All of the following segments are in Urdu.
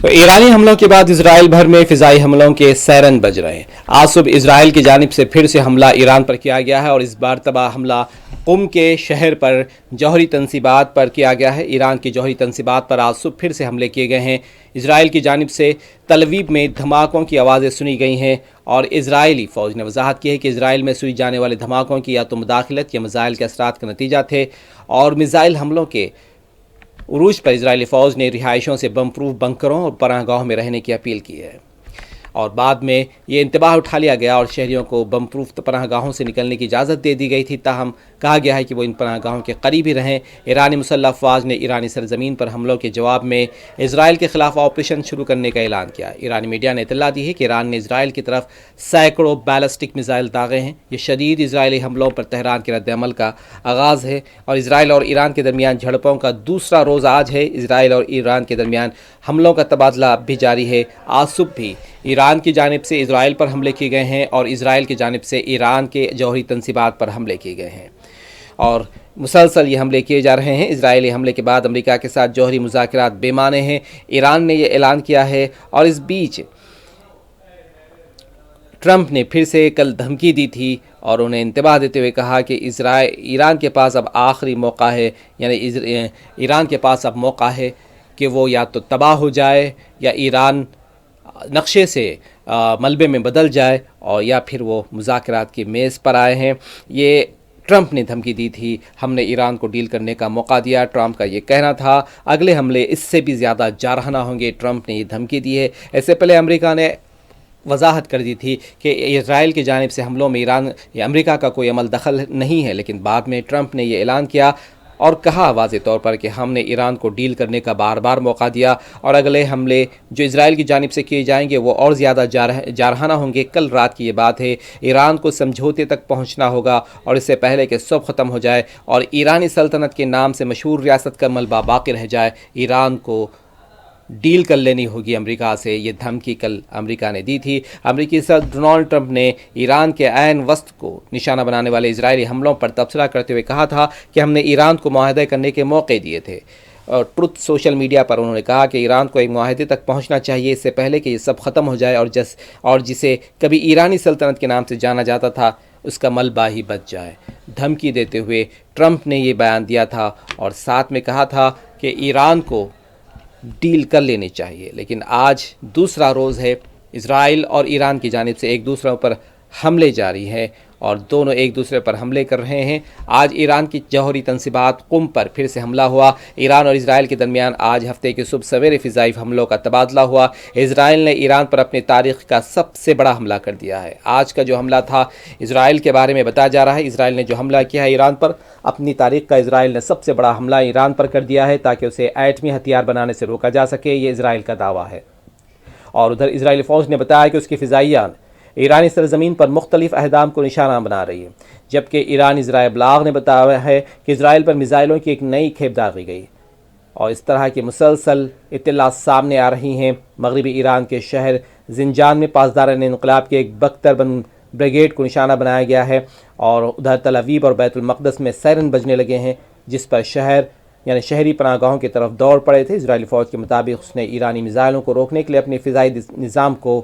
تو ایرانی حملوں کے بعد اسرائیل بھر میں فضائی حملوں کے سائرن بج رہے ہیں۔ آج صبح اسرائیل کی جانب سے پھر سے حملہ ایران پر کیا گیا ہے اور اس بار تباہ حملہ قم کے شہر پر جوہری تنصیبات پر کیا گیا ہے۔ ایران کی جوہری تنصیبات پر آج صبح پھر سے حملے کیے گئے ہیں۔ اسرائیل کی جانب سے تل ابیب میں دھماکوں کی آوازیں سنی گئی ہیں اور اسرائیلی فوج نے وضاحت کی ہے کہ اسرائیل میں سنی جانے والے دھماکوں کی یا تو مداخلت یا میزائل کے اثرات کا نتیجہ تھے، اور میزائل حملوں کے عروج پر اسرائیلی فوج نے رہائشوں سے بم پروف بنکروں اور پناہ گاہوں میں رہنے کی اپیل کی ہے، اور بعد میں یہ انتباہ اٹھا لیا گیا اور شہریوں کو بم پروف پناہ گاہوں سے نکلنے کی اجازت دے دی گئی تھی، تاہم کہا گیا ہے کہ وہ ان پناہ گاہوں کے قریب ہی رہیں۔ ایرانی مسلح افواج نے ایرانی سرزمین پر حملوں کے جواب میں اسرائیل کے خلاف آپریشن شروع کرنے کا اعلان کیا۔ ایرانی میڈیا نے اطلاع دی ہے کہ ایران نے اسرائیل کی طرف سینکڑوں بیلسٹک میزائل داغے ہیں۔ یہ شدید اسرائیلی حملوں پر تہران کے رد عمل کا آغاز ہے اور اسرائیل اور ایران کے درمیان جھڑپوں کا دوسرا روز آج ہے۔ اسرائیل اور ایران کے درمیان حملوں کا تبادلہ اب بھی جاری ہے۔ آج صبح بھی ایران کی جانب سے اسرائیل پر حملے کیے گئے ہیں اور اسرائیل کی جانب سے ایران کے جوہری تنصیبات پر حملے کیے گئے ہیں، اور مسلسل یہ حملے کیے جا رہے ہیں۔ اسرائیلی حملے کے بعد امریکہ کے ساتھ جوہری مذاکرات بے معنی ہیں، ایران نے یہ اعلان کیا ہے، اور اس بیچ ٹرمپ نے پھر سے کل دھمکی دی تھی اور انہیں انتباہ دیتے ہوئے کہا کہ ایران کے پاس اب آخری موقع ہے، یعنی ایران کے پاس اب موقع ہے کہ وہ یا تو تباہ ہو جائے یا ایران نقشے سے ملبے میں بدل جائے، اور یا پھر وہ مذاکرات کی میز پر آئے ہیں۔ یہ ٹرمپ نے دھمکی دی تھی، ہم نے ایران کو ڈیل کرنے کا موقع دیا، ٹرمپ کا یہ کہنا تھا۔ اگلے حملے اس سے بھی زیادہ جارحانہ ہوں گے، ٹرمپ نے یہ دھمکی دی ہے۔ اس سے پہلے امریکہ نے وضاحت کر دی تھی کہ اسرائیل کی جانب سے حملوں میں ایران یا امریکہ کا کوئی عمل دخل نہیں ہے، لیکن بعد میں ٹرمپ نے یہ اعلان کیا اور کہا واضح طور پر کہ ہم نے ایران کو ڈیل کرنے کا بار بار موقع دیا، اور اگلے حملے جو اسرائیل کی جانب سے کیے جائیں گے وہ اور زیادہ جارحانہ ہوں گے۔ کل رات کی یہ بات ہے، ایران کو سمجھوتے تک پہنچنا ہوگا، اور اس سے پہلے کہ صبح ختم ہو جائے اور ایرانی سلطنت کے نام سے مشہور ریاست کا ملبہ باقی رہ جائے، ایران کو ڈیل کر لینی ہوگی امریکہ سے۔ یہ دھمکی کل امریکہ نے دی تھی۔ امریکی صدر ڈونلڈ ٹرمپ نے ایران کے عین وسط کو نشانہ بنانے والے اسرائیلی حملوں پر تبصرہ کرتے ہوئے کہا تھا کہ ہم نے ایران کو معاہدہ کرنے کے موقع دیے تھے، اور ٹروتھ سوشل میڈیا پر انہوں نے کہا کہ ایران کو ایک معاہدے تک پہنچنا چاہیے اس سے پہلے کہ یہ سب ختم ہو جائے اور جسے کبھی ایرانی سلطنت کے نام سے جانا جاتا تھا اس کا ملبہ ہی بچ جائے۔ دھمکی دیتے ہوئے ٹرمپ نے یہ بیان دیا تھا اور ساتھ میں کہا تھا کہ ایران کو ڈیل کر لینی چاہیے، لیکن آج دوسرا روز ہے، اسرائیل اور ایران کی جانب سے ایک دوسرے پر حملے جاری ہیں اور دونوں ایک دوسرے پر حملے کر رہے ہیں۔ آج ایران کی جوہری تنصیبات قم پر پھر سے حملہ ہوا۔ ایران اور اسرائیل کے درمیان آج ہفتے کے صبح سویرے فضائی حملوں کا تبادلہ ہوا۔ اسرائیل نے ایران پر اپنی تاریخ کا سب سے بڑا حملہ کر دیا ہے۔ آج کا جو حملہ تھا اسرائیل کے بارے میں بتایا جا رہا ہے، اسرائیل نے جو حملہ کیا ہے ایران پر، اپنی تاریخ کا اسرائیل نے سب سے بڑا حملہ ایران پر کر دیا ہے تاکہ اسے ایٹمی ہتھیار بنانے سے روکا جا سکے، یہ اسرائیل کا دعویٰ ہے۔ اور ادھر اسرائیلی فوج نے بتایا کہ اس کی فضائیہ ایرانی سرزمین پر مختلف اہداف کو نشانہ بنا رہی ہے، جبکہ ایرانی ذرائع ابلاغ نے بتایا ہے کہ اسرائیل پر میزائلوں کی ایک نئی کھیپ داغی گئی، اور اس طرح کی مسلسل اطلاعات سامنے آ رہی ہیں۔ مغربی ایران کے شہر زنجان میں پاسداران انقلاب کے ایک بختربند بریگیڈ کو نشانہ بنایا گیا ہے، اور ادھر تل ابیب اور بیت المقدس میں سائرن بجنے لگے ہیں، جس پر شہری پناہ گاہوں کی طرف دوڑ پڑے تھے۔ اسرائیلی فوج کے مطابق اس نے ایرانی میزائلوں کو روکنے کے لیے اپنے فضائی نظام کو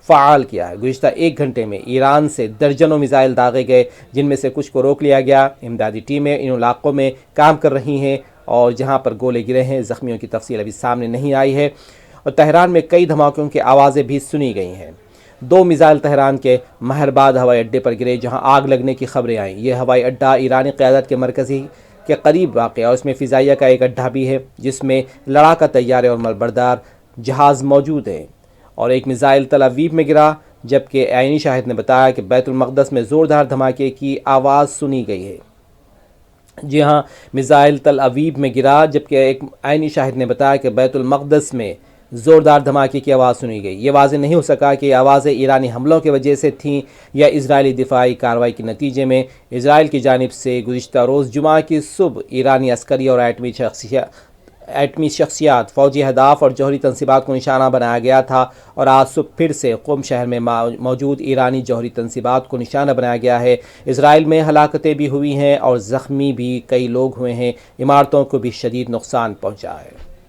فعال کیا ہے۔ گزشتہ ایک گھنٹے میں ایران سے درجنوں میزائل داغے گئے، جن میں سے کچھ کو روک لیا گیا۔ امدادی ٹیمیں ان علاقوں میں کام کر رہی ہیں اور جہاں پر گولے گرے ہیں، زخمیوں کی تفصیل ابھی سامنے نہیں آئی ہے، اور تہران میں کئی دھماکوں کی آوازیں بھی سنی گئی ہیں۔ 2 میزائل تہران کے مہرباد ہوائی اڈے پر گرے، جہاں آگ لگنے کی خبریں آئیں۔ یہ ہوائی اڈہ ایرانی قیادت کے مرکزی کے قریب واقع ہے، اور اس میں فضائیہ کا ایک اڈہ بھی ہے جس میں لڑاکا طیارے اور ملبردار جہاز موجود ہیں، اور ایک میزائل تل ابیب میں گرا، جبکہ عینی شاہد نے بتایا کہ بیت المقدس میں زوردار دھماکے کی آواز سنی گئی ہے۔ جی ہاں، میزائل تل ابیب میں گرا، جبکہ ایک عینی شاہد نے بتایا کہ بیت المقدس میں زوردار دھماکے کی آواز سنی گئی۔ یہ واضح نہیں ہو سکا کہ یہ آوازیں ایرانی حملوں کی وجہ سے تھیں یا اسرائیلی دفاعی کارروائی کے نتیجے میں۔ اسرائیل کی جانب سے گزشتہ روز جمعہ کی صبح ایرانی عسکری اور ایٹمی شخصیات، فوجی اہداف اور جوہری تنصیبات کو نشانہ بنایا گیا تھا، اور آج صبح پھر سے قم شہر میں موجود ایرانی جوہری تنصیبات کو نشانہ بنایا گیا ہے۔ اسرائیل میں ہلاکتیں بھی ہوئی ہیں اور زخمی بھی کئی لوگ ہوئے ہیں، عمارتوں کو بھی شدید نقصان پہنچا ہے۔